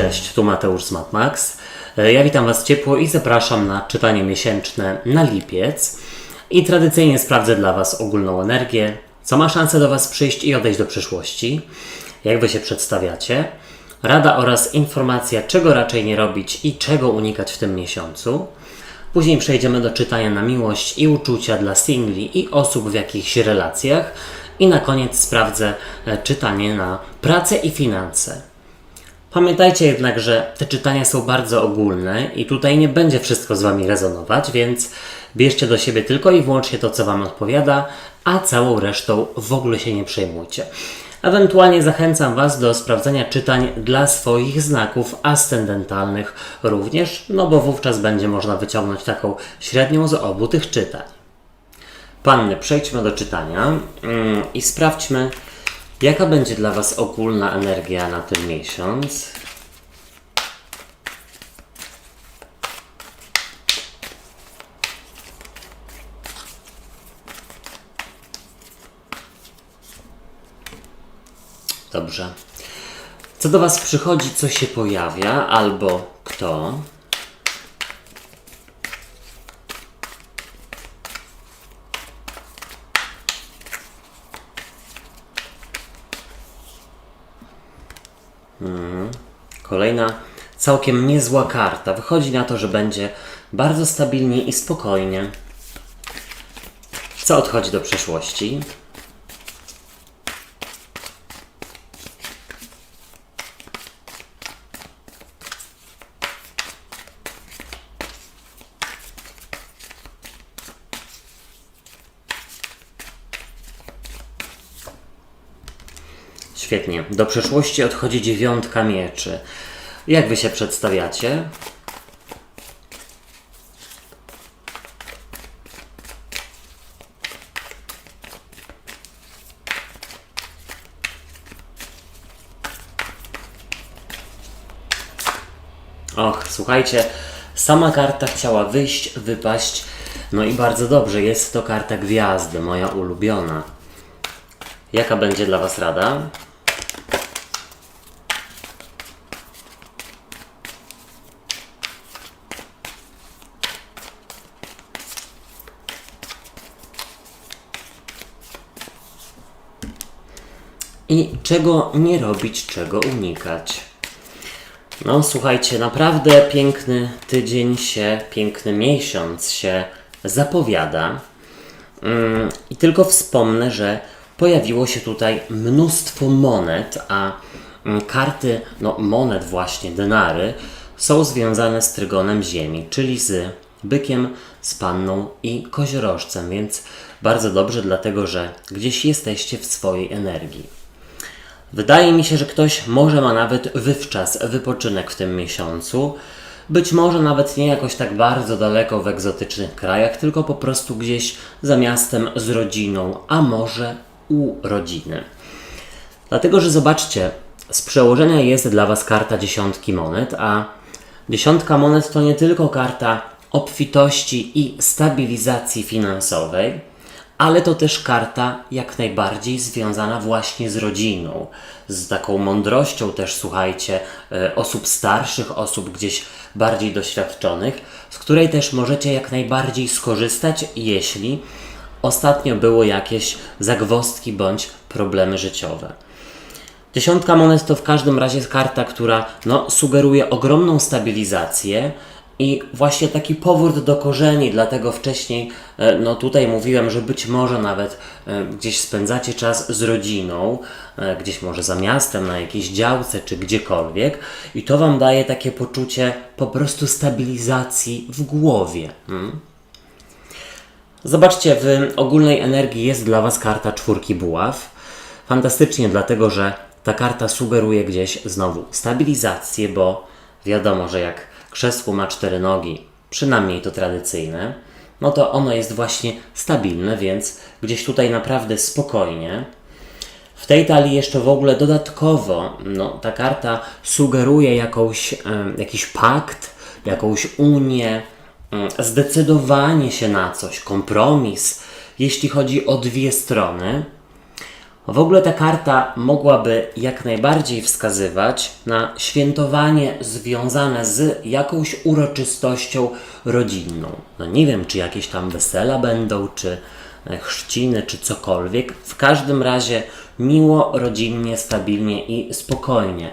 Cześć, tu Mateusz z MatMax. Ja witam Was ciepło i zapraszam na czytanie miesięczne na lipiec. I tradycyjnie sprawdzę dla Was ogólną energię, co ma szansę do Was przyjść i odejść do przyszłości, jak Wy się przedstawiacie, rada oraz informacja, czego raczej nie robić i czego unikać w tym miesiącu. Później przejdziemy do czytania na miłość i uczucia dla singli i osób w jakichś relacjach. I na koniec sprawdzę czytanie na pracę i finanse. Pamiętajcie jednak, że te czytania są bardzo ogólne i tutaj nie będzie wszystko z Wami rezonować, więc bierzcie do siebie tylko i wyłącznie to, co Wam odpowiada, a całą resztą w ogóle się nie przejmujcie. Ewentualnie zachęcam Was do sprawdzenia czytań dla swoich znaków ascendentalnych również, no bo wówczas będzie można wyciągnąć taką średnią z obu tych czytań. Panny, przejdźmy do czytania i sprawdźmy, jaka będzie dla Was ogólna energia na ten miesiąc. Dobrze. Co do Was przychodzi, co się pojawia, albo kto? Kolejna całkiem niezła karta. Wychodzi na to, że będzie bardzo stabilnie i spokojnie. Co odchodzi do przeszłości? Świetnie. Do przeszłości odchodzi 9 mieczy. Jak Wy się przedstawiacie? Och, słuchajcie, sama karta chciała wyjść, wypaść. No i bardzo dobrze, jest to karta gwiazdy, moja ulubiona. Jaka będzie dla Was rada? I czego nie robić, czego unikać. No słuchajcie, naprawdę piękny tydzień piękny miesiąc się zapowiada. I tylko wspomnę, że pojawiło się tutaj mnóstwo monet, a karty monet właśnie, denary, są związane z trygonem Ziemi, czyli z bykiem, z panną i koziorożcem, więc bardzo dobrze, dlatego że gdzieś jesteście w swojej energii. Wydaje mi się, że ktoś może ma nawet wywczas wypoczynek w tym miesiącu. Być może nawet nie jakoś tak bardzo daleko w egzotycznych krajach, tylko po prostu gdzieś za miastem z rodziną, a może u rodziny. Dlatego, że zobaczcie, z przełożenia jest dla Was karta 10 monet, a 10 monet to nie tylko karta obfitości i stabilizacji finansowej, ale to też karta jak najbardziej związana właśnie z rodziną, z taką mądrością też, słuchajcie, osób starszych, osób gdzieś bardziej doświadczonych, z której też możecie jak najbardziej skorzystać, jeśli ostatnio było jakieś zagwozdki bądź problemy życiowe. 10 monet to w każdym razie jest karta, która sugeruje ogromną stabilizację i właśnie taki powrót do korzeni, dlatego wcześniej tutaj mówiłem, że być może nawet gdzieś spędzacie czas z rodziną, gdzieś może za miastem, na jakiejś działce czy gdziekolwiek i to Wam daje takie poczucie po prostu stabilizacji w głowie. Zobaczcie, w ogólnej energii jest dla Was karta 4 buław. Fantastycznie, dlatego że ta karta sugeruje gdzieś znowu stabilizację, bo wiadomo, że jak krzesło ma 4 nogi, przynajmniej to tradycyjne, no to ono jest właśnie stabilne, więc gdzieś tutaj naprawdę spokojnie. W tej talii jeszcze w ogóle dodatkowo ta karta sugeruje jakiś pakt, jakąś unię, zdecydowanie się na coś, kompromis, jeśli chodzi o dwie strony. W ogóle ta karta mogłaby jak najbardziej wskazywać na świętowanie związane z jakąś uroczystością rodzinną. No nie wiem, czy jakieś tam wesela będą, czy chrzciny, czy cokolwiek. W każdym razie miło, rodzinnie, stabilnie i spokojnie.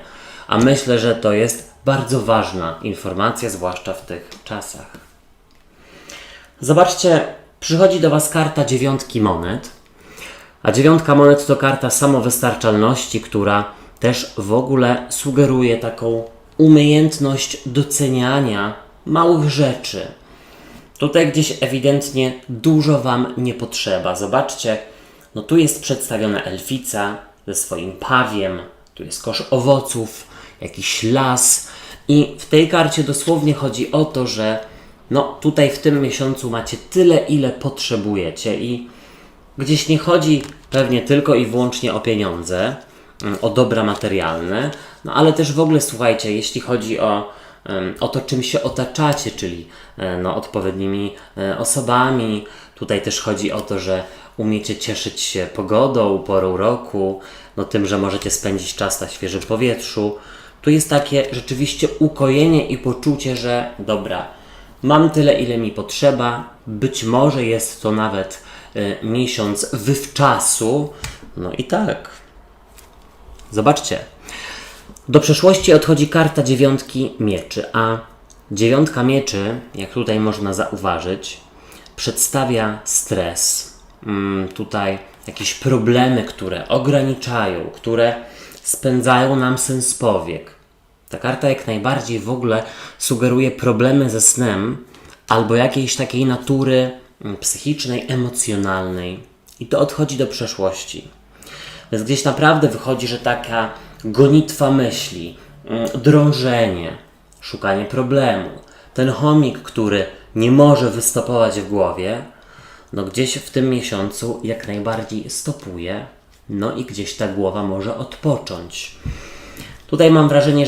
A myślę, że to jest bardzo ważna informacja, zwłaszcza w tych czasach. Zobaczcie, przychodzi do Was karta 9 monet. A 9 monet to karta samowystarczalności, która też w ogóle sugeruje taką umiejętność doceniania małych rzeczy. Tutaj gdzieś ewidentnie dużo Wam nie potrzeba. Zobaczcie, no tu jest przedstawiona elfica ze swoim pawiem, tu jest kosz owoców, jakiś las i w tej karcie dosłownie chodzi o to, że no tutaj w tym miesiącu macie tyle, ile potrzebujecie i gdzieś nie chodzi pewnie tylko i wyłącznie o pieniądze, o dobra materialne, no ale też w ogóle słuchajcie, jeśli chodzi o to, czym się otaczacie, czyli no, odpowiednimi osobami. Tutaj też chodzi o to, że umiecie cieszyć się pogodą, porą roku, no tym, że możecie spędzić czas na świeżym powietrzu. Tu jest takie rzeczywiście ukojenie i poczucie, że dobra, mam tyle, ile mi potrzeba, być może jest to nawet miesiąc wywczasu, no i tak. Zobaczcie. Do przeszłości odchodzi karta 9 mieczy, a 9 mieczy, jak tutaj można zauważyć, przedstawia stres. Tutaj jakieś problemy, które ograniczają, które spędzają nam sens powiek. Ta karta jak najbardziej w ogóle sugeruje problemy ze snem albo jakiejś takiej natury psychicznej, emocjonalnej. I to odchodzi do przeszłości. Więc gdzieś naprawdę wychodzi, że taka gonitwa myśli, drążenie, szukanie problemu, ten chomik, który nie może wystopować w głowie, no gdzieś w tym miesiącu jak najbardziej stopuje, no i gdzieś ta głowa może odpocząć. Tutaj mam wrażenie,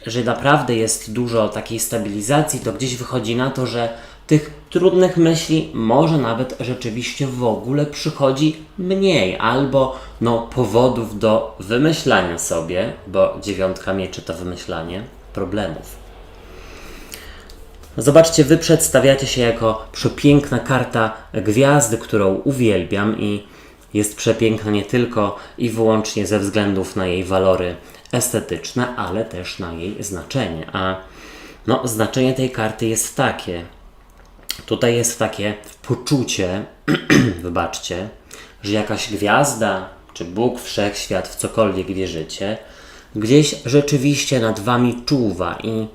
że naprawdę jest dużo takiej stabilizacji, to gdzieś wychodzi na to, że tych trudnych myśli może nawet rzeczywiście w ogóle przychodzi mniej, albo no, powodów do wymyślania sobie, bo 9 mieczy to wymyślanie problemów. Zobaczcie, Wy przedstawiacie się jako przepiękna karta gwiazdy, którą uwielbiam i jest przepiękna nie tylko i wyłącznie ze względów na jej walory estetyczne, ale też na jej znaczenie. A no, znaczenie tej karty jest takie. Tutaj jest takie poczucie, wybaczcie, że jakaś gwiazda, czy Bóg, Wszechświat, w cokolwiek wierzycie, gdzieś rzeczywiście nad Wami czuwa i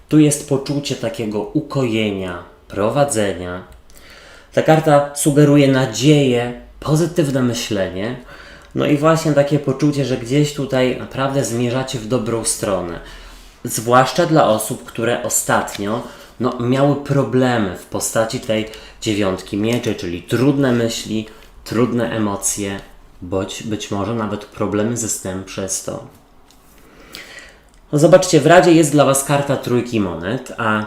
tu jest poczucie takiego ukojenia, prowadzenia. Ta karta sugeruje nadzieję, pozytywne myślenie, no i właśnie takie poczucie, że gdzieś tutaj naprawdę zmierzacie w dobrą stronę. Zwłaszcza dla osób, które ostatnio miały problemy w postaci tej 9 mieczy, czyli trudne myśli, trudne emocje, bądź być może nawet problemy ze snem przez to. No zobaczcie, w Radzie jest dla Was karta trójki monet, a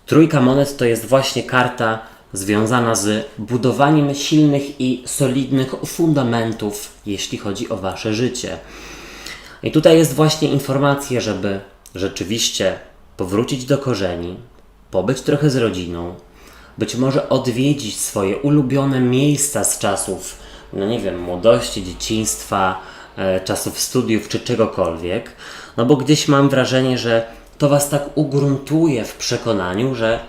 trójka monet to jest właśnie karta związana z budowaniem silnych i solidnych fundamentów, jeśli chodzi o Wasze życie. I tutaj jest właśnie informacja, żeby rzeczywiście powrócić do korzeni, pobyć trochę z rodziną, być może odwiedzić swoje ulubione miejsca z czasów, no nie wiem, młodości, dzieciństwa, czasów studiów czy czegokolwiek, no bo gdzieś mam wrażenie, że to Was tak ugruntuje w przekonaniu, że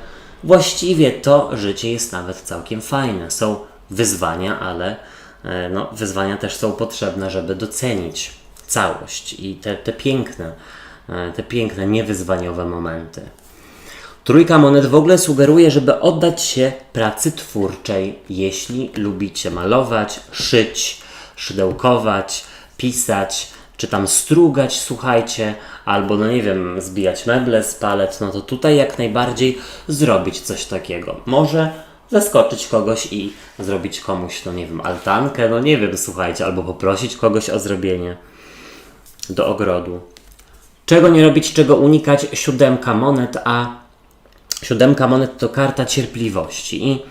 właściwie to życie jest nawet całkiem fajne. Są wyzwania, ale no, wyzwania też są potrzebne, żeby docenić całość i te piękne, niewyzwaniowe momenty. Trójka monet w ogóle sugeruje, żeby oddać się pracy twórczej, jeśli lubicie malować, szyć, szydełkować, pisać, czy tam strugać, słuchajcie, albo no nie wiem, zbijać meble z palet, no to tutaj jak najbardziej zrobić coś takiego. Może zaskoczyć kogoś i zrobić komuś, no nie wiem, altankę, no nie wiem, słuchajcie, albo poprosić kogoś o zrobienie do ogrodu. Czego nie robić, czego unikać? 7 monet, a 7 monet to karta cierpliwości i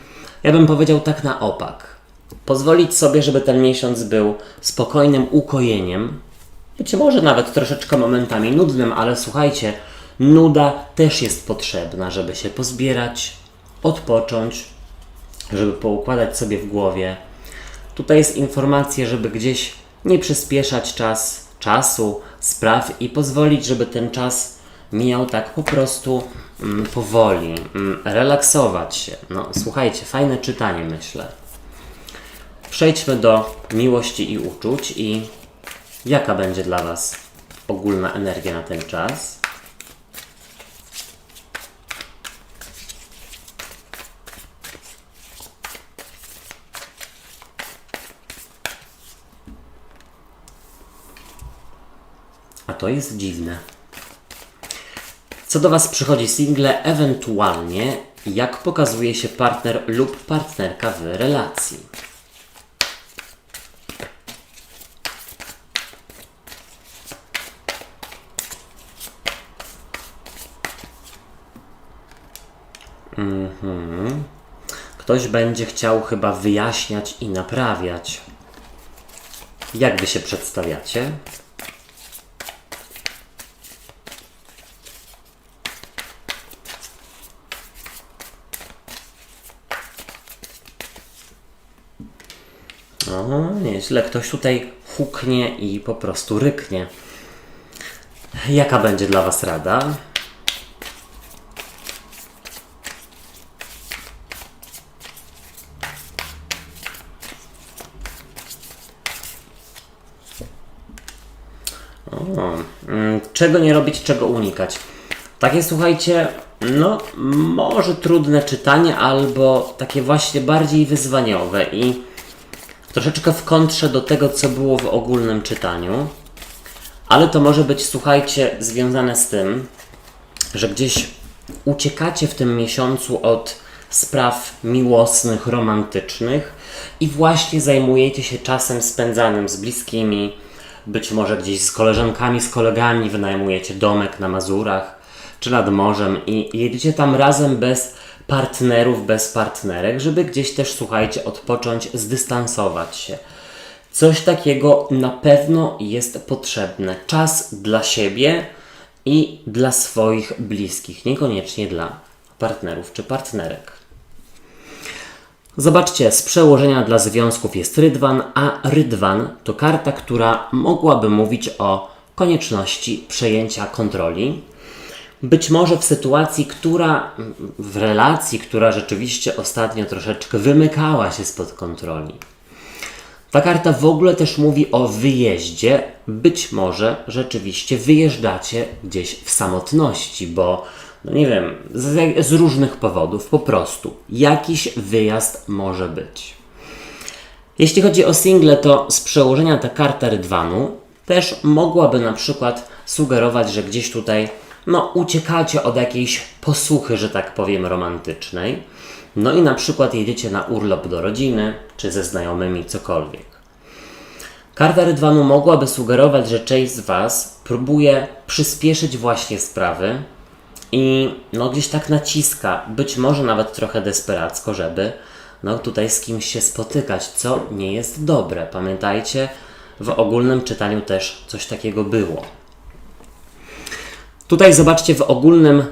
ja bym powiedział tak na opak. pozwolić sobie, żeby ten miesiąc był spokojnym ukojeniem, być może nawet troszeczkę momentami nudnym, ale słuchajcie, nuda też jest potrzebna, żeby się pozbierać, odpocząć, żeby poukładać sobie w głowie. Tutaj jest informacja, żeby gdzieś nie przyspieszać czasu, spraw i pozwolić, żeby ten czas mijał tak po prostu powoli, relaksować się. No słuchajcie, fajne czytanie, myślę. Przejdźmy do miłości i uczuć i jaka będzie dla Was ogólna energia na ten czas? A to jest dziwne. Co do Was przychodzi single, ewentualnie jak pokazuje się partner lub partnerka w relacji. Ktoś będzie chciał chyba wyjaśniać i naprawiać. Jak Wy się przedstawiacie? O, nieźle. Ktoś tutaj huknie i po prostu ryknie. Jaka będzie dla Was rada? Czego nie robić, czego unikać? Takie, słuchajcie, no może trudne czytanie, albo takie właśnie bardziej wyzwaniowe i troszeczkę w kontrze do tego, co było w ogólnym czytaniu. Ale to może być, słuchajcie, związane z tym, że gdzieś uciekacie w tym miesiącu od spraw miłosnych, romantycznych i właśnie zajmujecie się czasem spędzanym z bliskimi, być może gdzieś z koleżankami, z kolegami, wynajmujecie domek na Mazurach czy nad morzem i jedziecie tam razem bez partnerów, bez partnerek, żeby gdzieś też, słuchajcie, odpocząć, zdystansować się. Coś takiego na pewno jest potrzebne. Czas dla siebie i dla swoich bliskich, niekoniecznie dla partnerów czy partnerek. Zobaczcie, z przełożenia dla związków jest Rydwan, a Rydwan to karta, która mogłaby mówić o konieczności przejęcia kontroli. Być może w sytuacji, w relacji, która rzeczywiście ostatnio troszeczkę wymykała się spod kontroli. Ta karta w ogóle też mówi o wyjeździe. Być może rzeczywiście wyjeżdżacie gdzieś w samotności, bo no nie wiem, z różnych powodów po prostu. Jakiś wyjazd może być. Jeśli chodzi o single, to z przełożenia ta karta Rydwanu też mogłaby na przykład sugerować, że gdzieś tutaj uciekacie od jakiejś posłuchy, że tak powiem, romantycznej. No i na przykład jedziecie na urlop do rodziny, czy ze znajomymi, cokolwiek. Karta Rydwanu mogłaby sugerować, że część z Was próbuje przyspieszyć właśnie sprawy i gdzieś tak naciska, być może nawet trochę desperacko, żeby tutaj z kimś się spotykać, co nie jest dobre. Pamiętajcie, w ogólnym czytaniu też coś takiego było. Tutaj zobaczcie, w ogólnym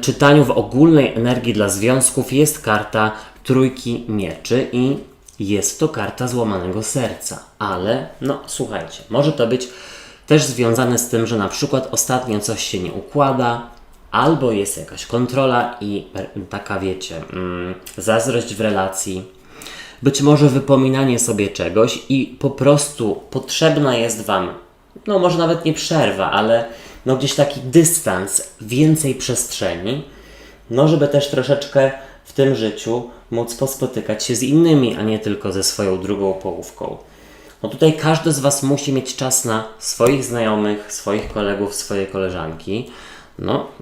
czytaniu, w ogólnej energii dla związków jest karta Trójki Mieczy i jest to karta złamanego serca. Ale, słuchajcie, może to być też związane z tym, że na przykład ostatnio coś się nie układa, albo jest jakaś kontrola i taka, wiecie, zazdrość w relacji. Być może wypominanie sobie czegoś i po prostu potrzebna jest Wam, może nawet nie przerwa, ale gdzieś taki dystans, więcej przestrzeni, żeby też troszeczkę w tym życiu móc pospotykać się z innymi, a nie tylko ze swoją drugą połówką. Tutaj każdy z Was musi mieć czas na swoich znajomych, swoich kolegów, swoje koleżanki,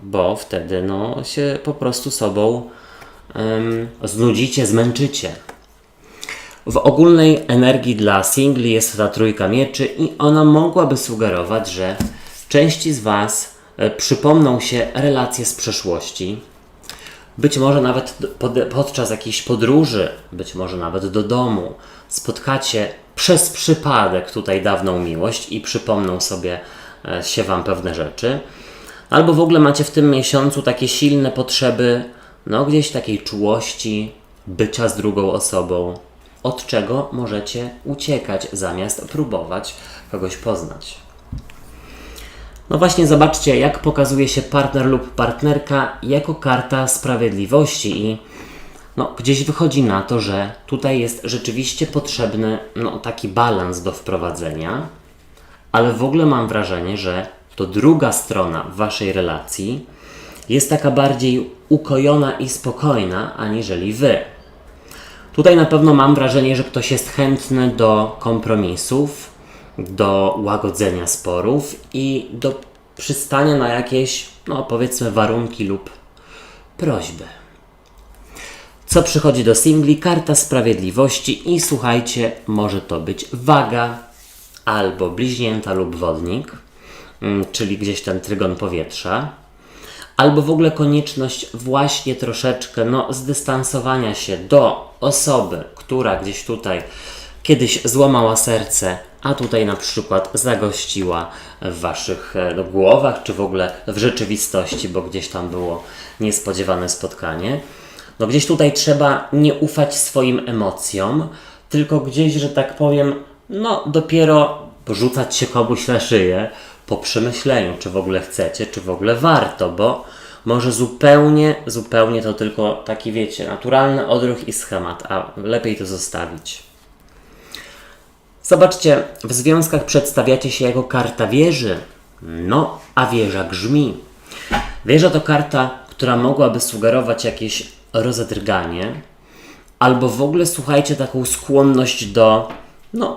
bo wtedy się po prostu sobą znudzicie, zmęczycie. W ogólnej energii dla singli jest ta Trójka Mieczy i ona mogłaby sugerować, że części z Was przypomną się relacje z przeszłości. być może nawet podczas jakiejś podróży, być może nawet do domu, spotkacie przez przypadek tutaj dawną miłość i przypomną sobie się Wam pewne rzeczy. Albo w ogóle macie w tym miesiącu takie silne potrzeby, no gdzieś takiej czułości, bycia z drugą osobą, od czego możecie uciekać zamiast próbować kogoś poznać. No właśnie zobaczcie, jak pokazuje się partner lub partnerka jako karta sprawiedliwości i no, gdzieś wychodzi na to, że tutaj jest rzeczywiście potrzebny taki balans do wprowadzenia, ale w ogóle mam wrażenie, że to druga strona w Waszej relacji jest taka bardziej ukojona i spokojna, aniżeli Wy. Tutaj na pewno mam wrażenie, że ktoś jest chętny do kompromisów, do łagodzenia sporów i do przystania na jakieś, powiedzmy, warunki lub prośby. Co przychodzi do singli? Karta sprawiedliwości i słuchajcie, może to być waga albo bliźnięta lub wodnik, czyli gdzieś ten trygon powietrza, albo w ogóle konieczność właśnie troszeczkę zdystansowania się do osoby, która gdzieś tutaj kiedyś złamała serce, a tutaj na przykład zagościła w Waszych głowach, czy w ogóle w rzeczywistości, bo gdzieś tam było niespodziewane spotkanie. Gdzieś tutaj trzeba nie ufać swoim emocjom, tylko gdzieś, że tak powiem, dopiero rzucać się komuś na szyję po przemyśleniu, czy w ogóle chcecie, czy w ogóle warto, bo może zupełnie to tylko taki, wiecie, naturalny odruch i schemat, a lepiej to zostawić. Zobaczcie, w związkach przedstawiacie się jako karta wieży, a wieża grzmi. Wieża to karta, która mogłaby sugerować jakieś rozedrganie, albo w ogóle, słuchajcie, taką skłonność do,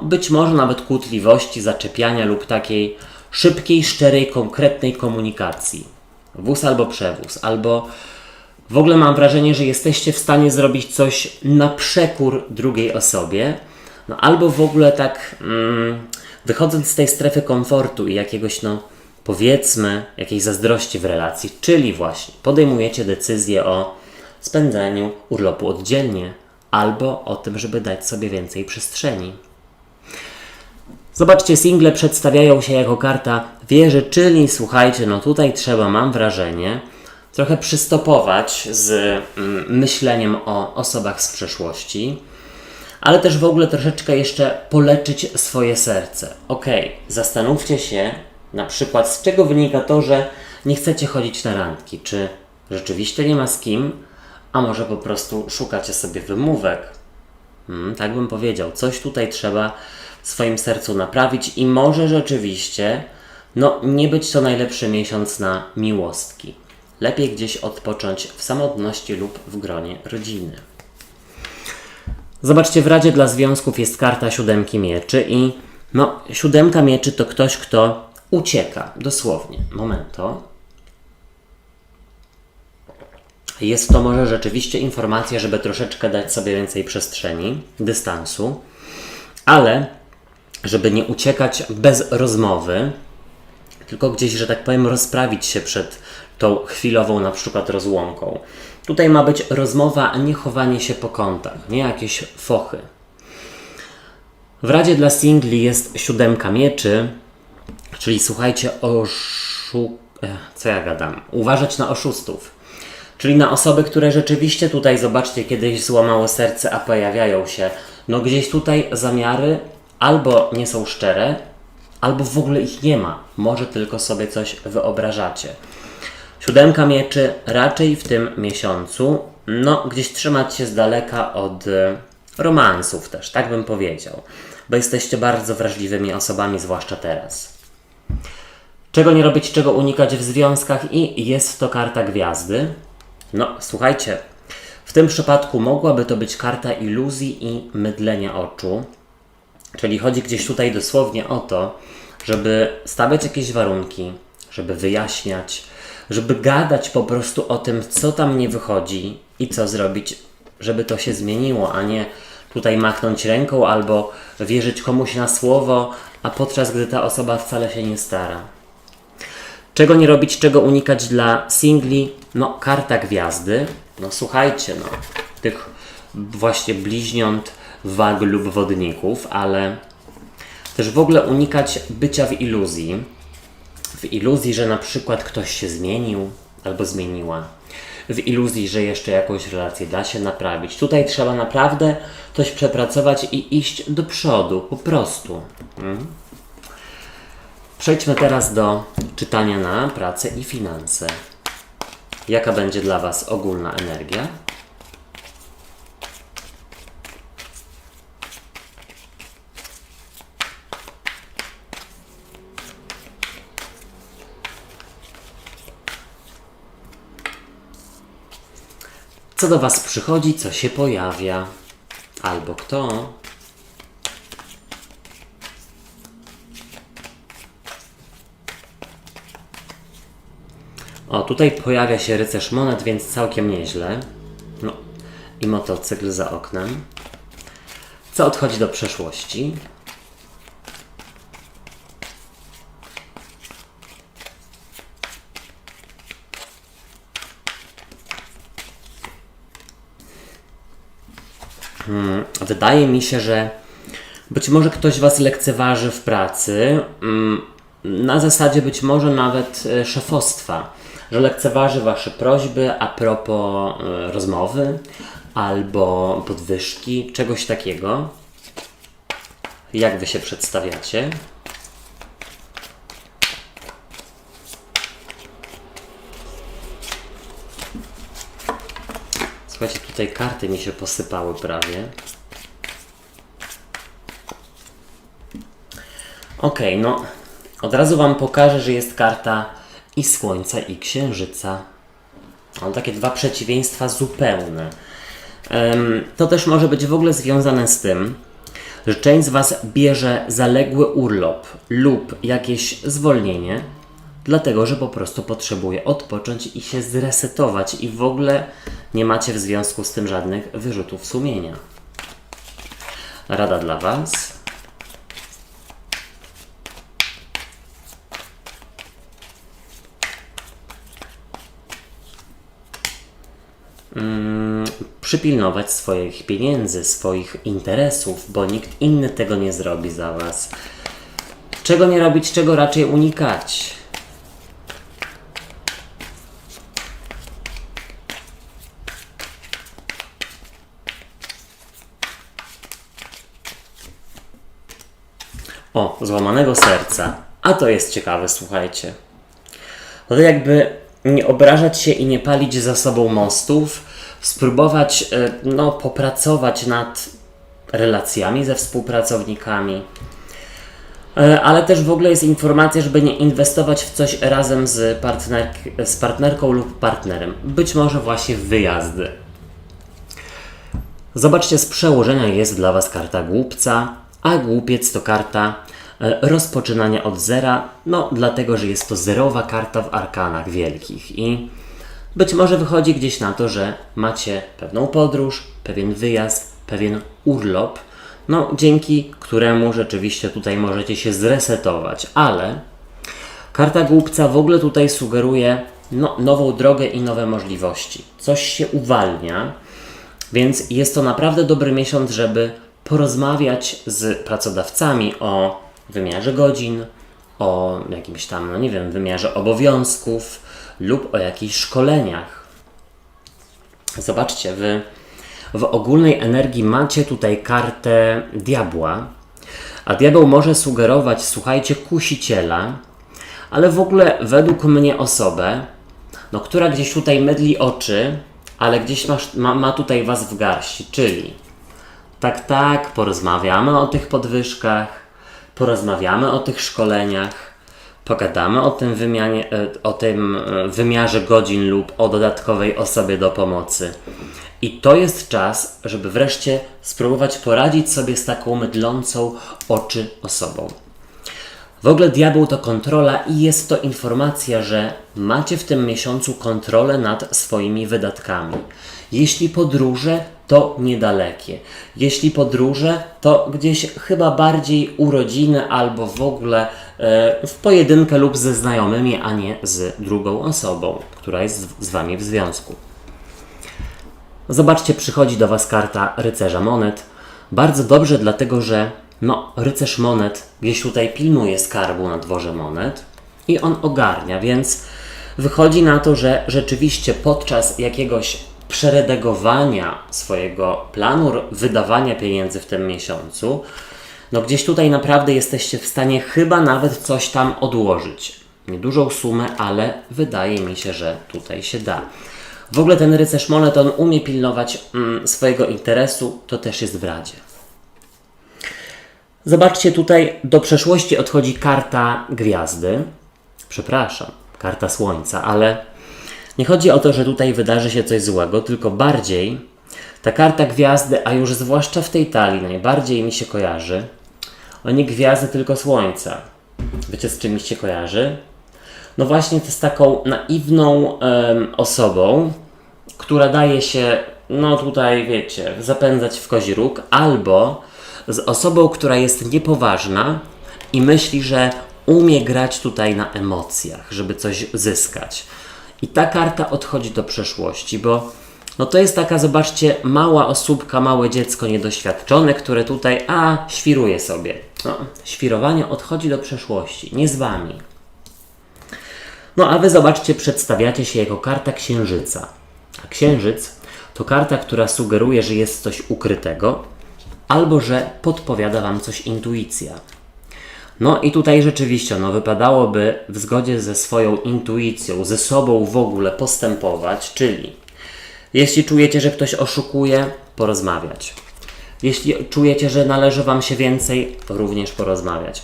być może nawet kłótliwości, zaczepiania lub takiej szybkiej, szczerej, konkretnej komunikacji. Wóz albo przewóz, albo w ogóle mam wrażenie, że jesteście w stanie zrobić coś na przekór drugiej osobie, albo w ogóle tak wychodząc z tej strefy komfortu i jakiegoś, powiedzmy, jakiejś zazdrości w relacji, czyli właśnie podejmujecie decyzję o spędzeniu urlopu oddzielnie, albo o tym, żeby dać sobie więcej przestrzeni. Zobaczcie, single przedstawiają się jako karta wieży, czyli słuchajcie, tutaj trzeba, mam wrażenie, trochę przystopować z myśleniem o osobach z przeszłości, ale też w ogóle troszeczkę jeszcze poleczyć swoje serce. Zastanówcie się na przykład, z czego wynika to, że nie chcecie chodzić na randki. Czy rzeczywiście nie ma z kim, a może po prostu szukacie sobie wymówek. Tak bym powiedział, coś tutaj trzeba w swoim sercu naprawić i może rzeczywiście nie być to najlepszy miesiąc na miłostki. Lepiej gdzieś odpocząć w samotności lub w gronie rodziny. Zobaczcie, w Radzie dla Związków jest karta 7 mieczy i 7 mieczy to ktoś, kto ucieka, dosłownie. Momento. Jest to może rzeczywiście informacja, żeby troszeczkę dać sobie więcej przestrzeni, dystansu, ale żeby nie uciekać bez rozmowy, tylko gdzieś, że tak powiem, rozprawić się przed tą chwilową na przykład rozłąką. Tutaj ma być rozmowa, a nie chowanie się po kątach, nie jakieś fochy. W Radzie dla singli jest 7 mieczy, czyli słuchajcie, uważać na oszustów. Czyli na osoby, które rzeczywiście tutaj, zobaczcie, kiedyś złamało serce, a pojawiają się. Gdzieś tutaj zamiary albo nie są szczere, albo w ogóle ich nie ma. Może tylko sobie coś wyobrażacie. 7 mieczy raczej w tym miesiącu, gdzieś trzymać się z daleka od romansów też, tak bym powiedział. Bo jesteście bardzo wrażliwymi osobami, zwłaszcza teraz. Czego nie robić, czego unikać w związkach i jest to karta gwiazdy. Słuchajcie, w tym przypadku mogłaby to być karta iluzji i mydlenia oczu. Czyli chodzi gdzieś tutaj dosłownie o to, żeby stawiać jakieś warunki, żeby wyjaśniać, żeby gadać po prostu o tym, co tam nie wychodzi i co zrobić, żeby to się zmieniło, a nie tutaj machnąć ręką albo wierzyć komuś na słowo, a podczas gdy ta osoba wcale się nie stara. Czego nie robić, czego unikać dla singli? Karta gwiazdy. No słuchajcie, no, tych właśnie bliźniąt, wag lub wodników, ale też w ogóle unikać bycia w iluzji. W iluzji, że na przykład ktoś się zmienił albo zmieniła. W iluzji, że jeszcze jakąś relację da się naprawić. Tutaj trzeba naprawdę coś przepracować i iść do przodu, po prostu. Przejdźmy teraz do czytania na pracę i finanse. Jaka będzie dla Was ogólna energia? Co do Was przychodzi, co się pojawia? Albo kto? O, tutaj pojawia się rycerz monet, więc całkiem nieźle. No, i motocykl za oknem. Co odchodzi do przeszłości? Wydaje mi się, że być może ktoś Was lekceważy w pracy, na zasadzie być może nawet szefostwa, że lekceważy Wasze prośby a propos rozmowy albo podwyżki, czegoś takiego. Jak Wy się przedstawiacie? Słuchajcie, tutaj karty mi się posypały prawie. Okej, no od razu Wam pokażę, że jest karta i Słońca, i Księżyca. Są takie dwa przeciwieństwa zupełne. To też może być w ogóle związane z tym, że część z Was bierze zaległy urlop lub jakieś zwolnienie, dlatego że po prostu potrzebuje odpocząć i się zresetować i w ogóle nie macie w związku z tym żadnych wyrzutów sumienia. Rada dla Was. Przypilnować swoich pieniędzy, swoich interesów, bo nikt inny tego nie zrobi za Was. Czego nie robić, czego raczej unikać? O, złamanego serca. A to jest ciekawe, słuchajcie. No to jakby nie obrażać się i nie palić za sobą mostów, spróbować popracować nad relacjami ze współpracownikami, ale też w ogóle jest informacja, żeby nie inwestować w coś razem z partnerką lub partnerem. Być może właśnie w wyjazdy. Zobaczcie, z przełożenia jest dla Was karta głupca, a głupiec to karta rozpoczynania od zera, dlatego, że jest to zerowa karta w arkanach wielkich i być może wychodzi gdzieś na to, że macie pewną podróż, pewien wyjazd, pewien urlop, dzięki któremu rzeczywiście tutaj możecie się zresetować, ale karta głupca w ogóle tutaj sugeruje nową drogę i nowe możliwości. Coś się uwalnia, więc jest to naprawdę dobry miesiąc, żeby porozmawiać z pracodawcami o wymiarze godzin, o jakimś tam, wymiarze obowiązków lub o jakichś szkoleniach. Zobaczcie, w ogólnej energii macie tutaj kartę diabła, a diabeł może sugerować, słuchajcie, kusiciela, ale w ogóle według mnie osobę, która gdzieś tutaj mydli oczy, ale gdzieś ma tutaj Was w garści, czyli tak, porozmawiamy o tych podwyżkach, porozmawiamy o tych szkoleniach, pogadamy o tym wymiarze godzin lub o dodatkowej osobie do pomocy. I to jest czas, żeby wreszcie spróbować poradzić sobie z taką mydlącą oczy osobą. W ogóle diabeł to kontrola i jest to informacja, że macie w tym miesiącu kontrolę nad swoimi wydatkami. Jeśli podróże, to niedalekie. Jeśli podróże, to gdzieś chyba bardziej urodziny albo w ogóle w pojedynkę lub ze znajomymi, a nie z drugą osobą, która jest z Wami w związku. Zobaczcie, przychodzi do Was karta rycerza monet. Bardzo dobrze, dlatego że rycerz monet gdzieś tutaj pilnuje skarbu na dworze monet i on ogarnia, więc wychodzi na to, że rzeczywiście podczas jakiegoś przeredagowania swojego planu wydawania pieniędzy w tym miesiącu, gdzieś tutaj naprawdę jesteście w stanie chyba nawet coś tam odłożyć. Niedużą sumę, ale wydaje mi się, że tutaj się da. W ogóle ten rycerz monet, on umie pilnować swojego interesu, to też jest w Radzie. Zobaczcie, tutaj do przeszłości odchodzi karta gwiazdy. Przepraszam, karta słońca, ale nie chodzi o to, że tutaj wydarzy się coś złego, tylko bardziej ta karta gwiazdy, a już zwłaszcza w tej talii najbardziej mi się kojarzy, nie gwiazdy, tylko słońca. Wiecie, z czym mi się kojarzy? No właśnie, to z taką naiwną osobą, która daje się, tutaj wiecie, zapędzać w kozi róg, albo z osobą, która jest niepoważna i myśli, że umie grać tutaj na emocjach, żeby coś zyskać. I ta karta odchodzi do przeszłości, bo to jest taka, zobaczcie, mała osóbka, małe dziecko niedoświadczone, które tutaj, świruje sobie. Świrowanie odchodzi do przeszłości, nie z Wami. A Wy, zobaczcie, przedstawiacie się jako karta księżyca. A księżyc to karta, która sugeruje, że jest coś ukrytego, albo że podpowiada Wam coś intuicja. I tutaj rzeczywiście, wypadałoby w zgodzie ze swoją intuicją, ze sobą w ogóle postępować, czyli jeśli czujecie, że ktoś oszukuje, porozmawiać. Jeśli czujecie, że należy Wam się więcej, również porozmawiać.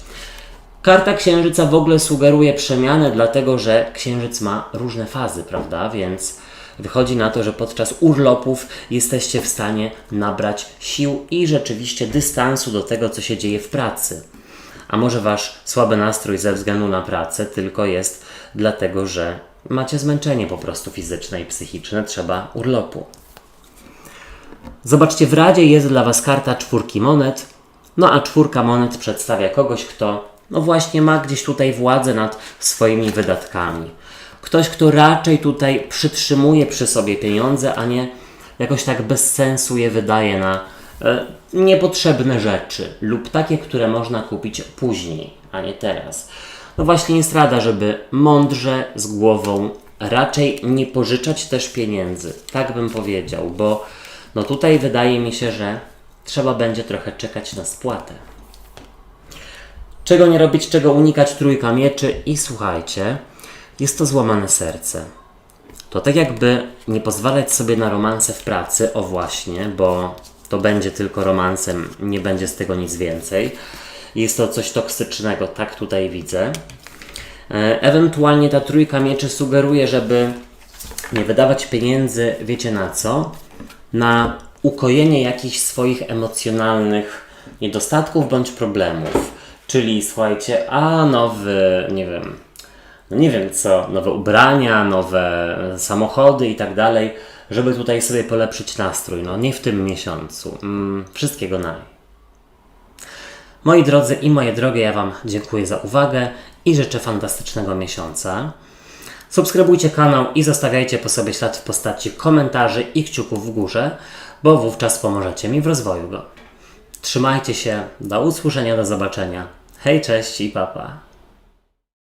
Karta księżyca w ogóle sugeruje przemianę, dlatego że księżyc ma różne fazy, prawda? Więc wychodzi na to, że podczas urlopów jesteście w stanie nabrać sił i rzeczywiście dystansu do tego, co się dzieje w pracy. A może Wasz słaby nastrój ze względu na pracę tylko jest dlatego, że macie zmęczenie po prostu fizyczne i psychiczne, trzeba urlopu. Zobaczcie, w Radzie jest dla Was karta czwórki monet, a czwórka monet przedstawia kogoś, kto właśnie ma gdzieś tutaj władzę nad swoimi wydatkami. Ktoś, kto raczej tutaj przytrzymuje przy sobie pieniądze, a nie jakoś tak bez sensu je wydaje na niepotrzebne rzeczy lub takie, które można kupić później, a nie teraz. Właśnie jest rada, żeby mądrze, z głową, raczej nie pożyczać też pieniędzy, tak bym powiedział, bo tutaj wydaje mi się, że trzeba będzie trochę czekać na spłatę. Czego nie robić, czego unikać, trójka mieczy i słuchajcie, jest to złamane serce. To tak jakby nie pozwalać sobie na romanse w pracy, właśnie, bo to będzie tylko romansem, nie będzie z tego nic więcej. Jest to coś toksycznego, tak tutaj widzę. Ewentualnie ta trójka mieczy sugeruje, żeby nie wydawać pieniędzy, wiecie na co? Na ukojenie jakichś swoich emocjonalnych niedostatków bądź problemów. Czyli słuchajcie, nie wiem co, nowe ubrania, nowe samochody i tak dalej, żeby tutaj sobie polepszyć nastrój. Nie w tym miesiącu. Wszystkiego naj. Moi drodzy i moje drogie, ja Wam dziękuję za uwagę i życzę fantastycznego miesiąca. Subskrybujcie kanał i zostawiajcie po sobie ślad w postaci komentarzy i kciuków w górze, bo wówczas pomożecie mi w rozwoju go. Trzymajcie się, do usłyszenia, do zobaczenia. Hej, cześć i pa pa.